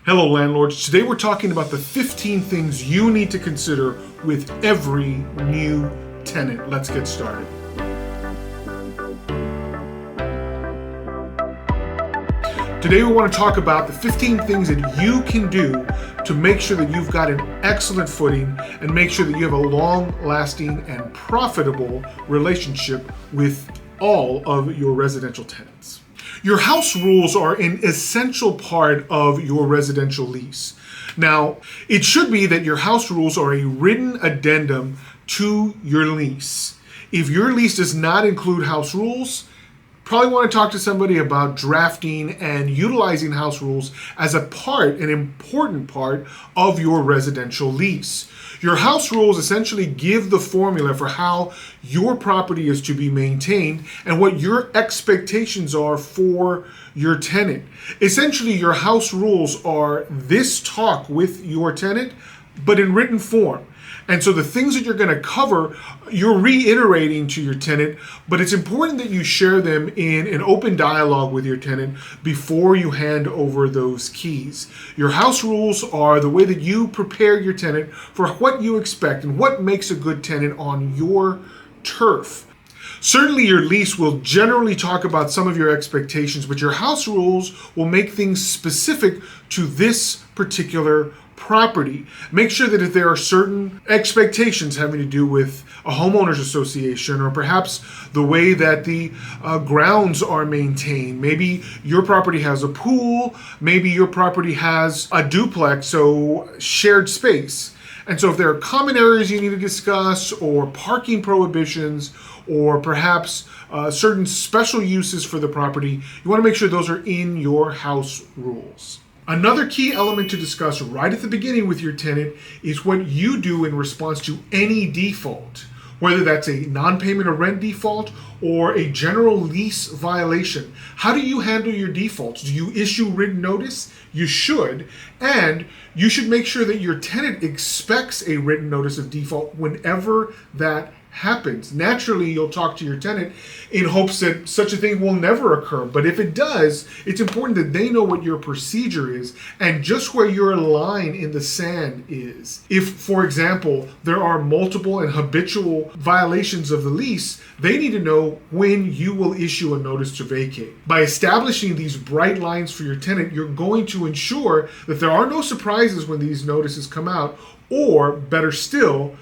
Hello, landlords. Today we're talking about the 15 things you need to consider with every new tenant. Let's get started. Today we want to talk about the 15 things that you can do to make sure that you've got an excellent footing and make sure that you have a long-lasting and profitable relationship with all of your residential tenants. Your house rules are an essential part of your residential lease. Now, it should be that your house rules are a written addendum to your lease. If your lease does not include house rules, probably want to talk to somebody about drafting and utilizing house rules as an important part of your residential lease. Your house rules essentially give the formula for how your property is to be maintained and what your expectations are for your tenant. Essentially, your house rules are this talk with your tenant, but in written form. And so the things that you're going to cover, you're reiterating to your tenant, but it's important that you share them in an open dialogue with your tenant before you hand over those keys. Your house rules are the way that you prepare your tenant for what you expect and what makes a good tenant on your turf. Certainly your lease will generally talk about some of your expectations, but your house rules will make things specific to this particular property. Make sure that if there are certain expectations having to do with a homeowners association or perhaps the way that the grounds are maintained, maybe your property has a pool, maybe your property has a duplex, so shared space. And so if there are common areas you need to discuss or parking prohibitions or perhaps certain special uses for the property, you want to make sure those are in your house rules. Another key element to discuss right at the beginning with your tenant is what you do in response to any default, whether that's a non-payment of rent default or a general lease violation. How do you handle your defaults? Do you issue written notice? You should, and you should make sure that your tenant expects a written notice of default whenever that happens. Naturally, you'll talk to your tenant in hopes that such a thing will never occur. But if it does, it's important that they know what your procedure is and just where your line in the sand is. If, for example, there are multiple and habitual violations of the lease, they need to know when you will issue a notice to vacate. By establishing these bright lines for your tenant, you're going to ensure that there are no surprises when these notices come out, or better still,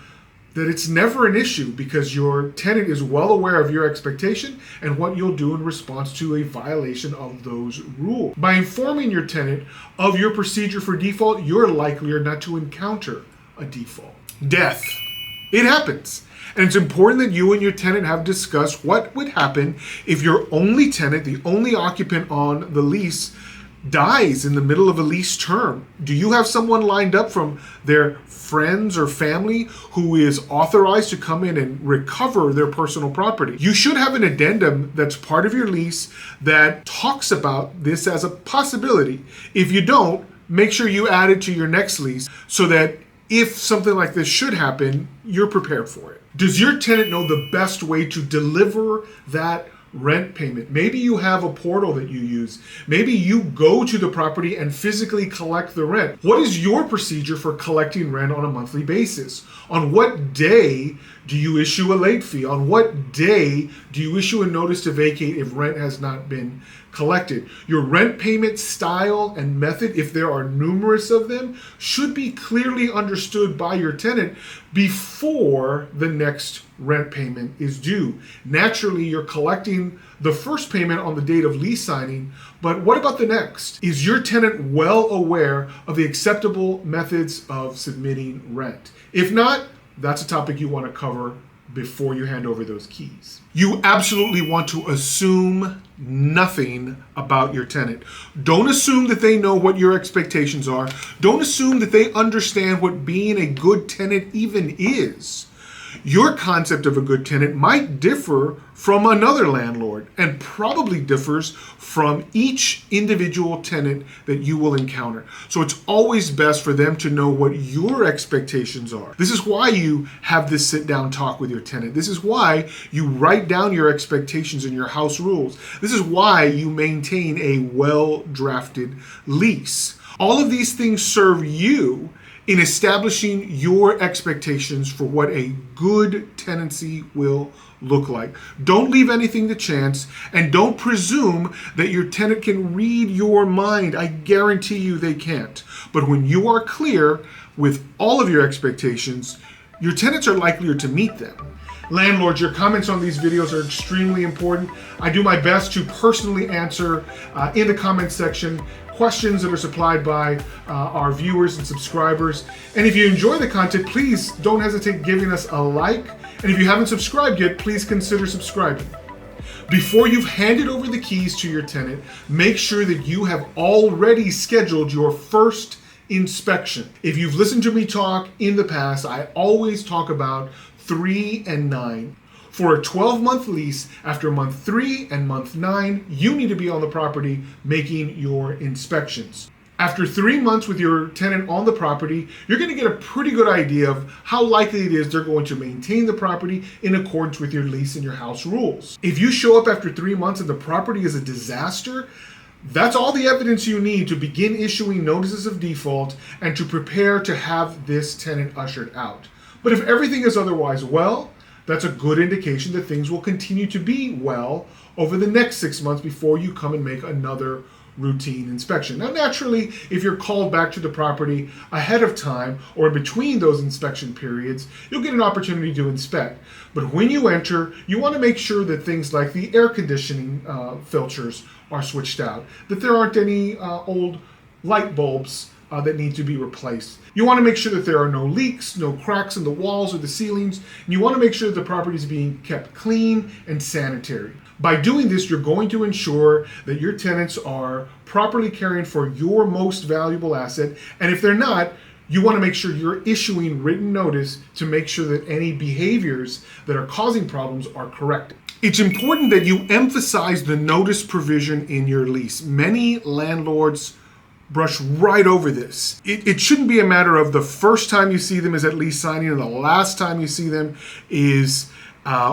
that it's never an issue because your tenant is well aware of your expectation and what you'll do in response to a violation of those rules. By informing your tenant of your procedure for default, you're likelier not to encounter a default. Death. It happens. And it's important that you and your tenant have discussed what would happen if your only tenant, the only occupant on the lease, dies in the middle of a lease term. Do you have someone lined up from their friends or family who is authorized to come in and recover their personal property? You should have an addendum that's part of your lease that talks about this as a possibility. If you don't, make sure you add it to your next lease so that if something like this should happen, you're prepared for it. Does your tenant know the best way to deliver that rent payment? Maybe you have a portal that you use. Maybe you go to the property and physically collect the rent. What is your procedure for collecting rent on a monthly basis? On what day do you issue a late fee? On what day do you issue a notice to vacate if rent has not been collected? Your rent payment style and method, if there are numerous of them, should be clearly understood by your tenant before the next rent payment is due. Naturally, you're collecting the first payment on the date of lease signing, but what about the next? Is your tenant well aware of the acceptable methods of submitting rent? If not, that's a topic you want to cover before you hand over those keys. You absolutely want to assume nothing about your tenant. Don't assume that they know what your expectations are. Don't assume that they understand what being a good tenant even is. Your concept of a good tenant might differ from another landlord and probably differs from each individual tenant that you will encounter. So it's always best for them to know what your expectations are. This is why you have this sit down talk with your tenant. This is why you write down your expectations in your house rules. This is why you maintain a well drafted lease. All of these things serve you in establishing your expectations for what a good tenancy will look like. Don't leave anything to chance, and don't presume that your tenant can read your mind. I guarantee you they can't. But when you are clear with all of your expectations, your tenants are likelier to meet them. Landlords, your comments on these videos are extremely important. I do my best to personally answer in the comments section questions that are supplied by our viewers and subscribers. And if you enjoy the content, please don't hesitate giving us a like. And if you haven't subscribed yet, please consider subscribing. Before you've handed over the keys to your tenant, make sure that you have already scheduled your first inspection. If you've listened to me talk in the past, I always talk about 3 and 9. For a 12-month lease, after month 3 and month 9, you need to be on the property making your inspections. After 3 months with your tenant on the property, you're going to get a pretty good idea of how likely it is they're going to maintain the property in accordance with your lease and your house rules. If you show up after 3 months and the property is a disaster, that's all the evidence you need to begin issuing notices of default and to prepare to have this tenant ushered out. But if everything is otherwise well, that's a good indication that things will continue to be well over the next 6 months before you come and make another routine inspection. Now, naturally, if you're called back to the property ahead of time or in between those inspection periods, you'll get an opportunity to inspect. But when you enter, you want to make sure that things like the air conditioning filters are switched out, that there aren't any old light bulbs that need to be replaced. You want to make sure that there are no leaks, no cracks in the walls or the ceilings, and you want to make sure that the property is being kept clean and sanitary. By doing this, you're going to ensure that your tenants are properly caring for your most valuable asset, and if they're not, you want to make sure you're issuing written notice to make sure that any behaviors that are causing problems are corrected. It's important that you emphasize the notice provision in your lease. Many landlords brush right over this. It shouldn't be a matter of the first time you see them is at lease signing and the last time you see them is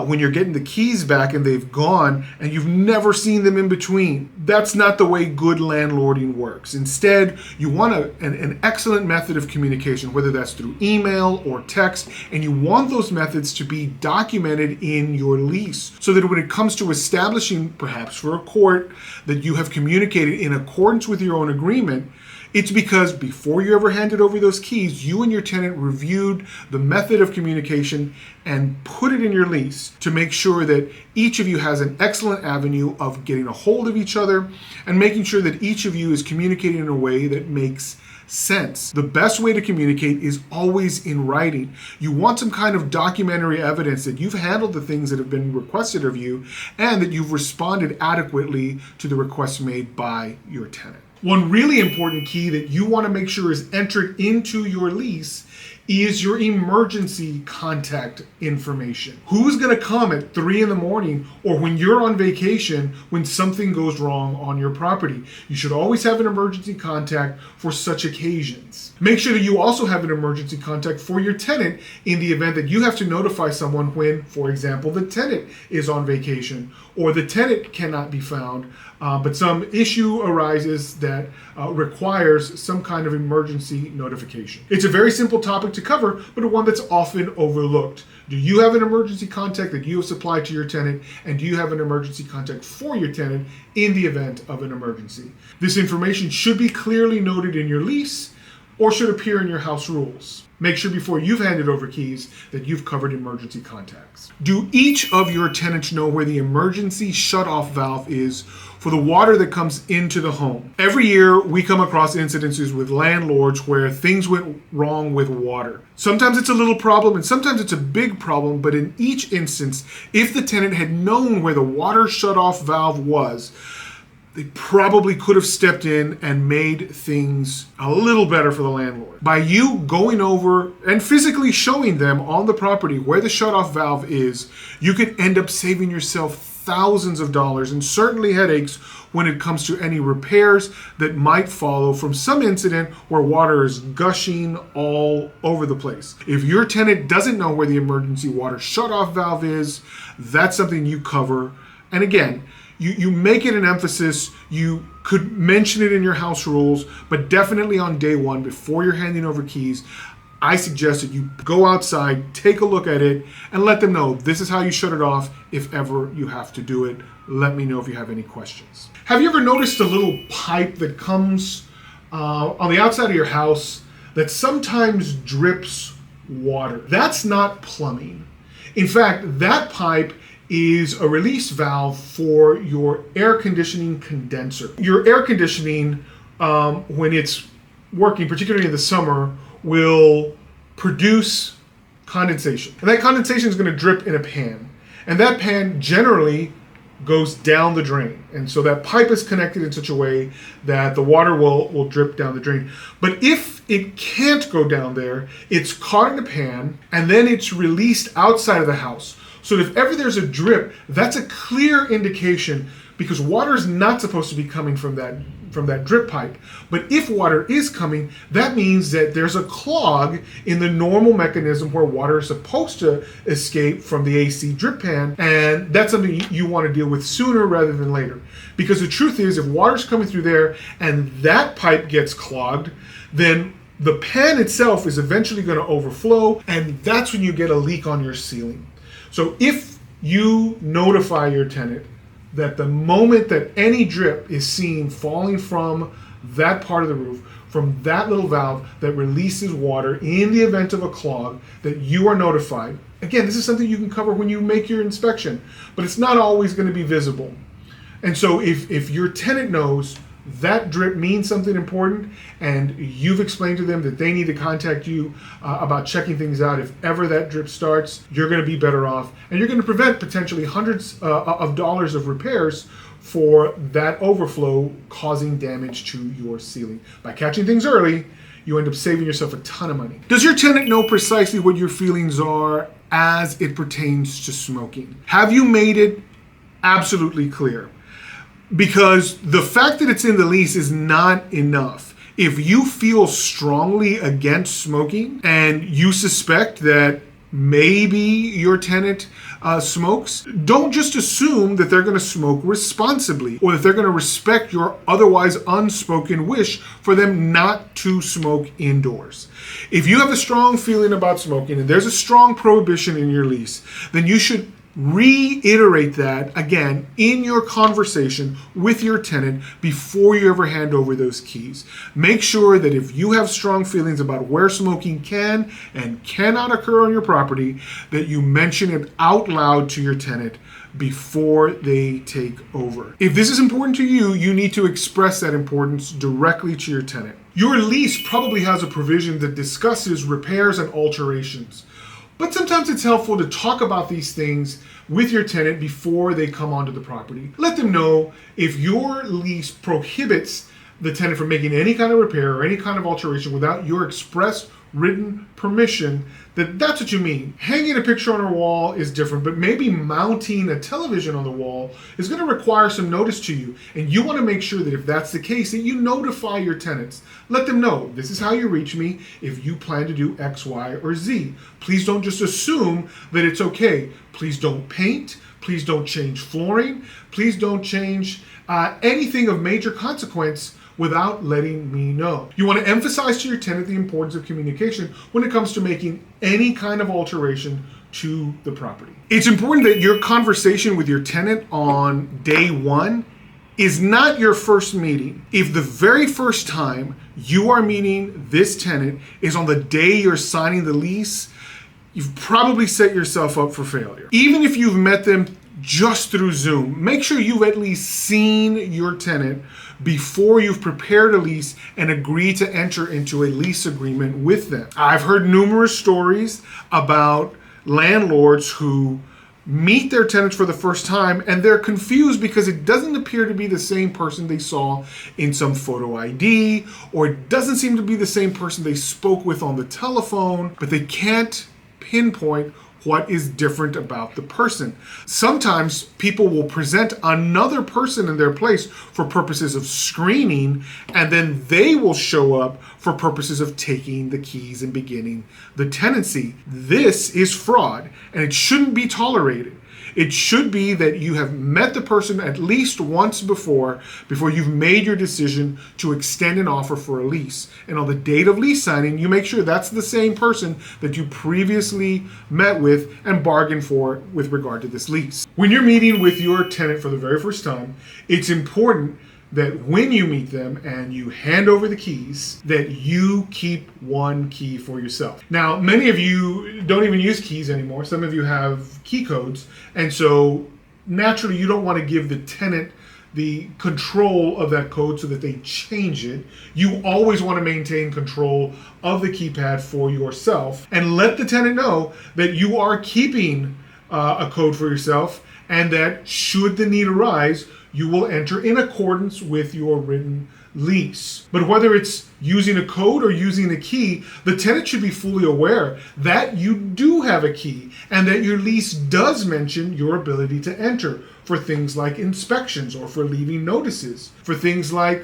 when you're getting the keys back and they've gone and you've never seen them in between. That's not the way good landlording works. Instead, you want an excellent method of communication, whether that's through email or text, and you want those methods to be documented in your lease so that when it comes to establishing, perhaps for a court, that you have communicated in accordance with your own agreement, it's because before you ever handed over those keys, you and your tenant reviewed the method of communication and put it in your lease to make sure that each of you has an excellent avenue of getting a hold of each other and making sure that each of you is communicating in a way that makes sense. The best way to communicate is always in writing. You want some kind of documentary evidence that you've handled the things that have been requested of you and that you've responded adequately to the requests made by your tenant. One really important key that you want to make sure is entered into your lease is your emergency contact information. Who's going to come at 3 in the morning or when you're on vacation when something goes wrong on your property? You should always have an emergency contact for such occasions. Make sure that you also have an emergency contact for your tenant in the event that you have to notify someone when, for example, the tenant is on vacation or the tenant cannot be found, but some issue arises that requires some kind of emergency notification. It's a very simple topic to cover, but one that's often overlooked. Do you have an emergency contact that you have supplied to your tenant, and do you have an emergency contact for your tenant in the event of an emergency? This information should be clearly noted in your lease or should appear in your house rules. Make sure before you've handed over keys that you've covered emergency contacts. Do each of your tenants know where the emergency shutoff valve is for the water that comes into the home? Every year we come across incidences with landlords where things went wrong with water. Sometimes it's a little problem and sometimes it's a big problem, but in each instance, if the tenant had known where the water shutoff valve was, they probably could have stepped in and made things a little better for the landlord. By you going over and physically showing them on the property where the shutoff valve is, you could end up saving yourself thousands of dollars and certainly headaches when it comes to any repairs that might follow from some incident where water is gushing all over the place. If your tenant doesn't know where the emergency water shutoff valve is, that's something you cover. And again, you make it an emphasis. You could mention it in your house rules, but definitely on day one, before you're handing over keys, I suggest that you go outside, take a look at it, and let them know this is how you shut it off if ever you have to do it. Let me know if you have any questions. Have you ever noticed a little pipe that comes on the outside of your house that sometimes drips water? That's not plumbing. In fact, that pipe is a release valve for your air conditioning condenser. Your air conditioning, when it's working, particularly in the summer, will produce condensation. And that condensation is going to drip in a pan. And that pan generally goes down the drain. And so that pipe is connected in such a way that the water will drip down the drain. But if it can't go down there, it's caught in a pan and then it's released outside of the house. So if ever there's a drip, that's a clear indication, because water is not supposed to be coming from that drip pipe. But if water is coming, that means that there's a clog in the normal mechanism where water is supposed to escape from the AC drip pan, and that's something you want to deal with sooner rather than later. Because the truth is, if water's coming through there and that pipe gets clogged, then the pan itself is eventually going to overflow, and that's when you get a leak on your ceiling. So if you notify your tenant that the moment that any drip is seen falling from that part of the roof, from that little valve that releases water in the event of a clog, that you are notified. Again, this is something you can cover when you make your inspection, but it's not always going to be visible. And so if your tenant knows that drip means something important, and you've explained to them that they need to contact you about checking things out if ever that drip starts, you're going to be better off, and you're going to prevent potentially hundreds of dollars of repairs for that overflow causing damage to your ceiling. By catching things early, you end up saving yourself a ton of money. Does your tenant know precisely what your feelings are as it pertains to smoking? Have you made it absolutely clear? Because the fact that it's in the lease is not enough. If you feel strongly against smoking and you suspect that maybe your tenant smokes, don't just assume that they're going to smoke responsibly or that they're going to respect your otherwise unspoken wish for them not to smoke indoors. If you have a strong feeling about smoking and there's a strong prohibition in your lease, then you should reiterate that again in your conversation with your tenant before you ever hand over those keys. Make sure that if you have strong feelings about where smoking can and cannot occur on your property, that you mention it out loud to your tenant before they take over. If this is important to you, you need to express that importance directly to your tenant. Your lease probably has a provision that discusses repairs and alterations. But sometimes it's helpful to talk about these things with your tenant before they come onto the property. Let them know if your lease prohibits the tenant from making any kind of repair or any kind of alteration without your express written permission, that's what you mean. Hanging a picture on a wall is different, but maybe mounting a television on the wall is going to require some notice to you. And you want to make sure that if that's the case, that you notify your tenants. Let them know, this is how you reach me if you plan to do X, Y, or Z. Please don't just assume that it's okay. Please don't paint. Please don't change flooring. Please don't change anything of major consequence without letting me know. You want to emphasize to your tenant the importance of communication when it comes to making any kind of alteration to the property. It's important that your conversation with your tenant on day one is not your first meeting. If the very first time you are meeting this tenant is on the day you're signing the lease, you've probably set yourself up for failure. Even if you've met them just through Zoom, make sure you've at least seen your tenant before you've prepared a lease and agreed to enter into a lease agreement with them. I've heard numerous stories about landlords who meet their tenants for the first time and they're confused because it doesn't appear to be the same person they saw in some photo ID, or it doesn't seem to be the same person they spoke with on the telephone, but they can't pinpoint what is different about the person. Sometimes people will present another person in their place for purposes of screening, and then they will show up for purposes of taking the keys and beginning the tenancy. This is fraud, and it shouldn't be tolerated. It should be that you have met the person at least once before you've made your decision to extend an offer for a lease. And on the date of lease signing, you make sure that's the same person that you previously met with and bargained for with regard to this lease. When you're meeting with your tenant for the very first time, it's important that when you meet them and you hand over the keys, that you keep one key for yourself. Now, many of you don't even use keys anymore. Some of you have key codes. And so naturally, you don't want to give the tenant the control of that code so that they change it. You always want to maintain control of the keypad for yourself and let the tenant know that you are keeping a code for yourself, and that should the need arise, you will enter in accordance with your written lease. But whether it's using a code or using a key, the tenant should be fully aware that you do have a key and that your lease does mention your ability to enter for things like inspections or for leaving notices, for things like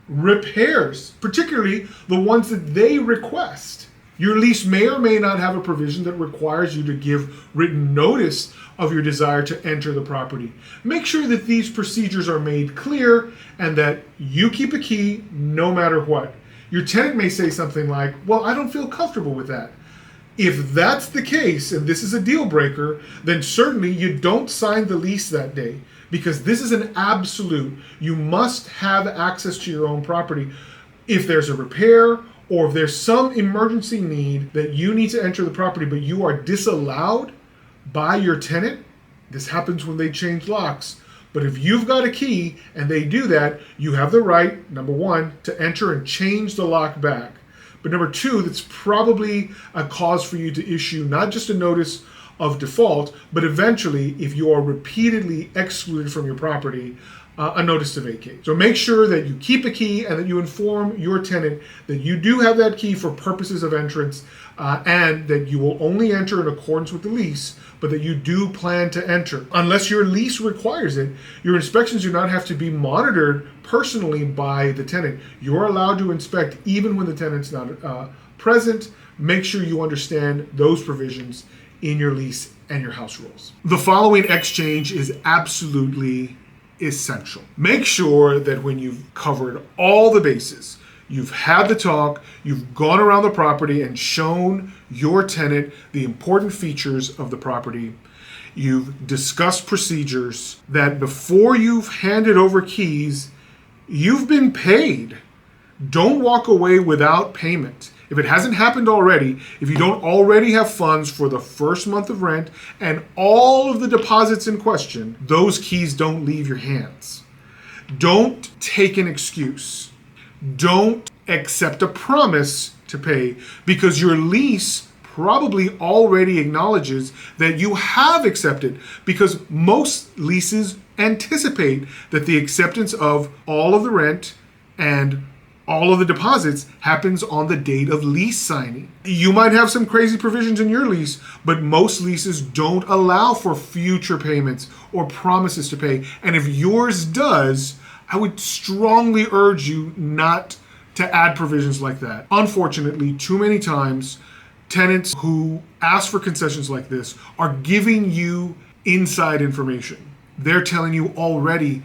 repairs, particularly the ones that they request. Your lease may or may not have a provision that requires you to give written notice of your desire to enter the property. Make sure that these procedures are made clear and that you keep a key no matter what. Your tenant may say something like, well, I don't feel comfortable with that. If that's the case, and this is a deal breaker, then certainly you don't sign the lease that day, because this is an absolute. You must have access to your own property. If there's a repair or if there's some emergency need that you need to enter the property, but you are disallowed by your tenant, this happens when they change locks. But if you've got a key and they do that, you have the right, number one, to enter and change the lock back. But number two, that's probably a cause for you to issue not just a notice of default, but eventually, if you are repeatedly excluded from your property, a notice to vacate. So make sure that you keep a key and that you inform your tenant that you do have that key for purposes of entrance, and that you will only enter in accordance with the lease, but that you do plan to enter. Unless your lease requires it, your inspections do not have to be monitored personally by the tenant. You're allowed to inspect even when the tenant's not present. Make sure you understand those provisions in your lease and your house rules. The following exchange is absolutely essential. Make sure that when you've covered all the bases, you've had the talk, you've gone around the property and shown your tenant the important features of the property, you've discussed procedures, that before you've handed over keys, you've been paid. Don't walk away without payment. If it hasn't happened already, if you don't already have funds for the first month of rent and all of the deposits in question, those keys don't leave your hands. Don't take an excuse. Don't accept a promise to pay, because your lease probably already acknowledges that you have accepted, because most leases anticipate that the acceptance of all of the rent and all of the deposits happens on the date of lease signing. You might have some crazy provisions in your lease, but most leases don't allow for future payments or promises to pay. And if yours does, I would strongly urge you not to add provisions like that. Unfortunately, too many times, tenants who ask for concessions like this are giving you inside information. They're telling you already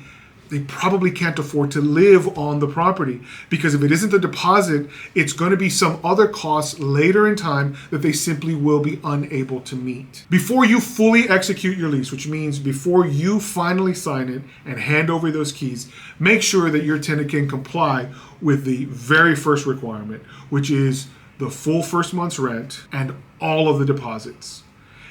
they probably can't afford to live on the property, because if it isn't the deposit, it's going to be some other costs later in time that they simply will be unable to meet. Before you fully execute your lease, which means before you finally sign it and hand over those keys, make sure that your tenant can comply with the very first requirement, which is the full first month's rent and all of the deposits.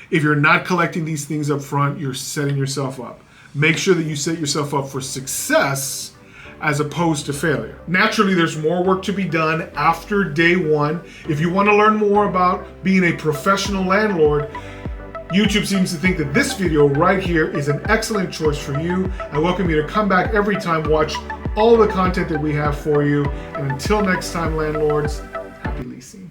If you're not collecting these things up front, you're setting yourself up. Make sure that you set yourself up for success as opposed to failure. Naturally, there's more work to be done after day one. If you want to learn more about being a professional landlord, YouTube seems to think that this video right here is an excellent choice for you. I welcome you to come back every time, watch all the content that we have for you. And until next time, landlords, happy leasing.